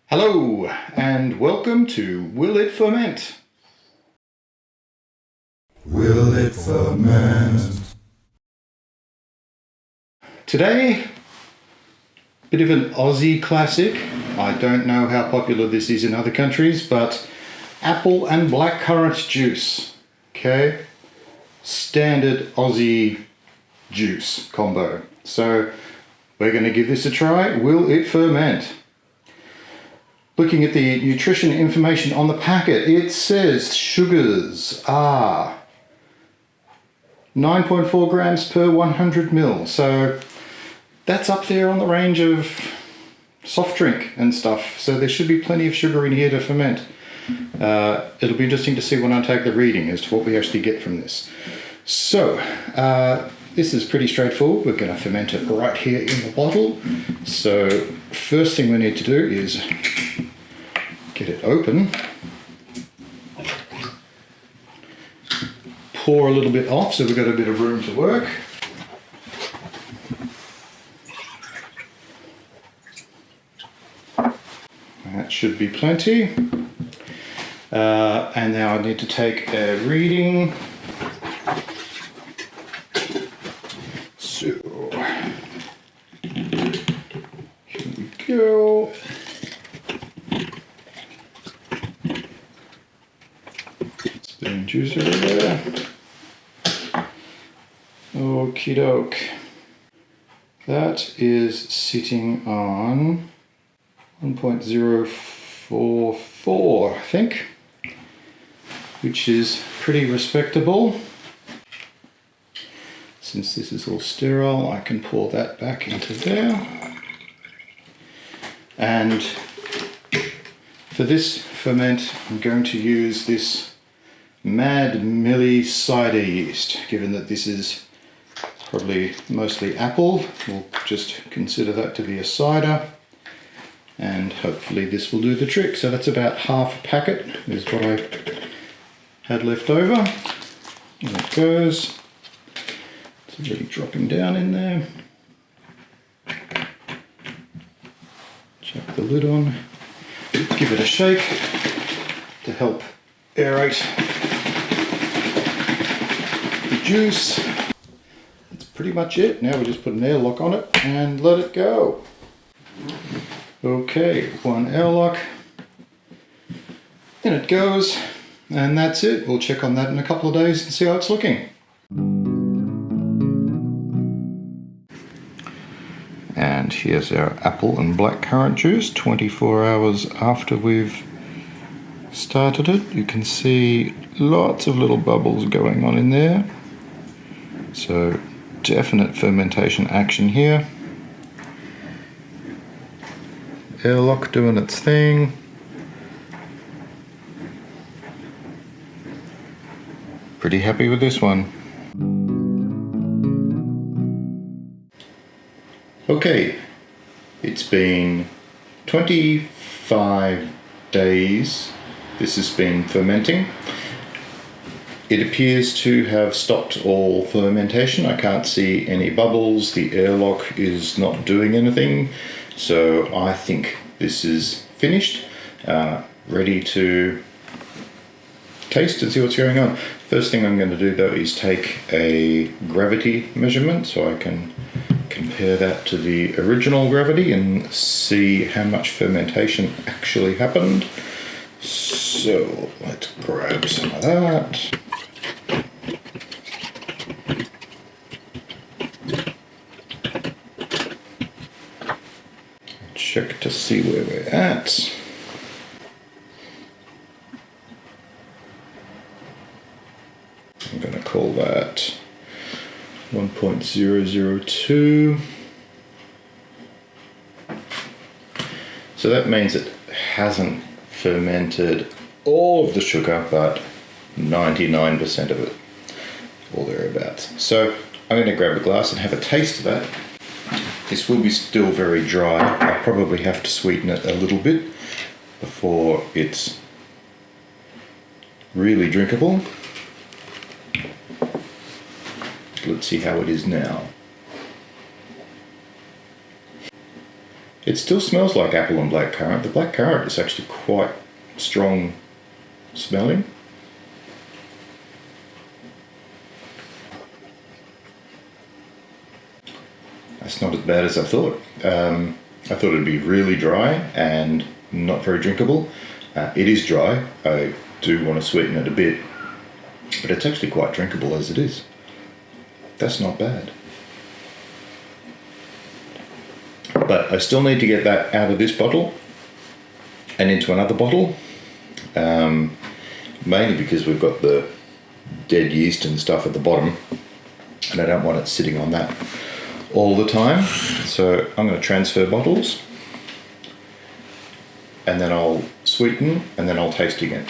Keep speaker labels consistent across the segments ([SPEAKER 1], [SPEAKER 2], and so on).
[SPEAKER 1] Hello and welcome to Will It Ferment?
[SPEAKER 2] Will it ferment?
[SPEAKER 1] Today, bit of an Aussie classic. I don't know how popular this is in other countries, but apple and blackcurrant juice. Okay, standard Aussie juice combo. So we're going to give this a try. Will it ferment? Looking at the nutrition information on the packet, it says sugars are 9.4 grams per 100 ml. So that's up there on the range of soft drink and stuff. So there should be plenty of sugar in here to ferment. It'll be interesting to see when I take the reading as to what we actually get from this. So this is pretty straightforward. We're going to ferment it right here in the bottle. So first thing we need to do is get it open, pour a little bit off so we've got a bit of room to work. That should be plenty. And now I need to take a reading. So here we go. Spoon juicer there. Okie doke. That is sitting on 1.044, I think, which is pretty respectable. Since this is all sterile, I can pour that back into there. And for this ferment, I'm going to use this Mad Millies cider yeast. Given that this is probably mostly apple, we'll just consider that to be a cider. And hopefully this will do the trick. So that's about half a packet is what I had left over. And it goes. It's already dropping down in there. Chuck the lid on. Give it a shake to help aerate the juice. That's pretty much it. Now we just put an airlock on it and let it go. Okay, one airlock, and it goes, and that's it. We'll check on that in a couple of days and see how it's looking. And here's our apple and blackcurrant juice 24 hours after we've started it. You can see lots of little bubbles going on in there. So definite fermentation action here. Airlock doing its thing. Pretty happy with this one. Okay, it's been 25 days this has been fermenting. It appears to have stopped all fermentation. I can't see any bubbles. The airlock is not doing anything. So I think this is finished, ready to taste and see what's going on. First thing I'm going to do though is take a gravity measurement so I can compare that to the original gravity and see how much fermentation actually happened. So let's grab some of that. Check to see where we're at. I'm going to call that 1.002. So that means it hasn't fermented all of the sugar, but 99% of it, or thereabouts. So I'm going to grab a glass and have a taste of that. This will be still very dry. I'll probably have to sweeten it a little bit before it's really drinkable. Let's see how it is now. It still smells like apple and blackcurrant. The blackcurrant is actually quite strong smelling. That's not as bad as I thought. I thought it'd be really dry and not very drinkable. It is dry. I do want to sweeten it a bit, but it's actually quite drinkable as it is. That's not bad. But I still need to get that out of this bottle and into another bottle, mainly because we've got the dead yeast and stuff at the bottom, and I don't want it sitting on that all the time. So I'm going to transfer bottles, and then I'll sweeten, and then I'll taste again.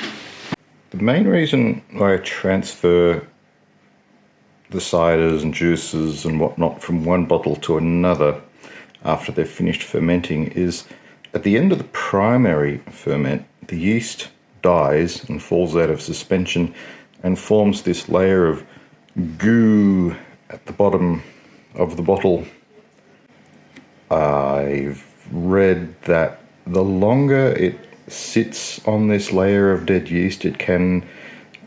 [SPEAKER 1] The main reason I transfer the ciders and juices and whatnot from one bottle to another after they've finished fermenting is at the end of the primary ferment, the yeast dies and falls out of suspension and forms this layer of goo at the bottom of the bottle. I've read that the longer it sits on this layer of dead yeast, it can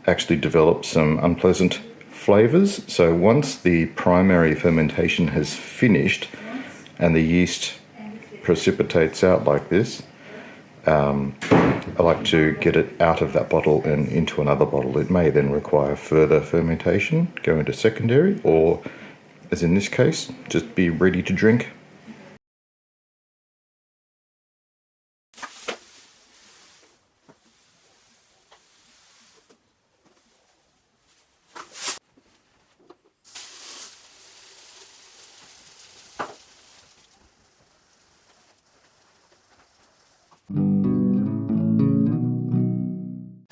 [SPEAKER 1] actually develop some unpleasant flavors. So once the primary fermentation has finished and the yeast precipitates out like this, I like to get it out of that bottle and into another bottle. It may then require further fermentation, go into secondary, or, as in this case, just be ready to drink.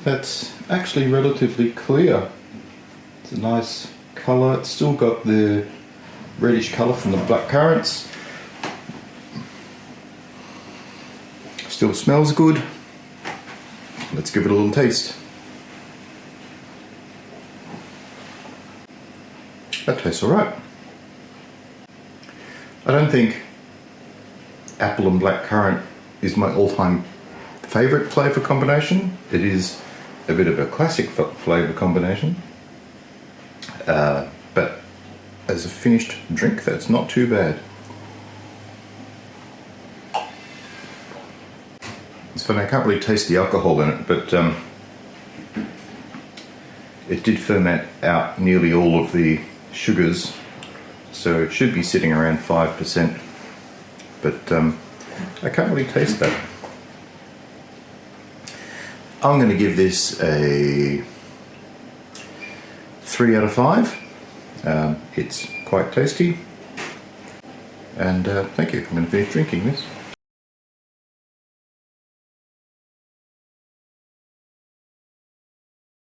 [SPEAKER 1] That's actually relatively clear. It's a nice colour. It's still got the reddish colour from the blackcurrants. Still smells good. Let's give it a little taste. That tastes alright. I don't think apple and blackcurrant is my all-time favourite flavour combination. It is a bit of a classic flavour combination, but as a finished drink, that's not too bad. It's funny, I can't really taste the alcohol in it, but it did ferment out nearly all of the sugars, so it should be sitting around 5%, but I can't really taste that. I'm going to give this a 3 out of 5. It's quite tasty, and thank you. I'm going to finish drinking this.